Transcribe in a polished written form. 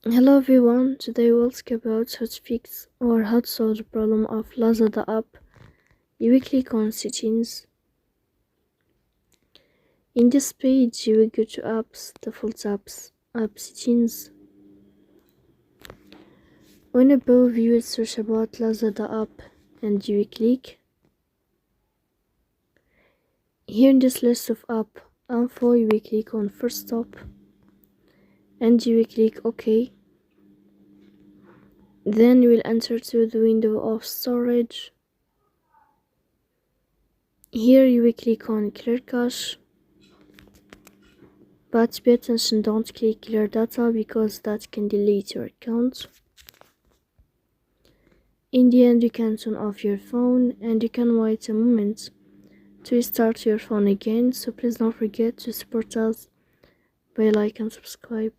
Hello everyone, today we'll talk about how to fix or how to solve the problem of Lazada app. You will click on settings. In this page you will go to apps, default apps, app settings. On above you will search about Lazada app and you will click. Here in this list of app info you will click on first stop and you will click OK. Then you will enter to the window of storage. Here you will click on clear cache, but pay attention, don't click clear data because that can delete your account. In the end you can turn off your phone and you can wait a moment to restart your phone again, so please don't forget to support us by like and subscribe.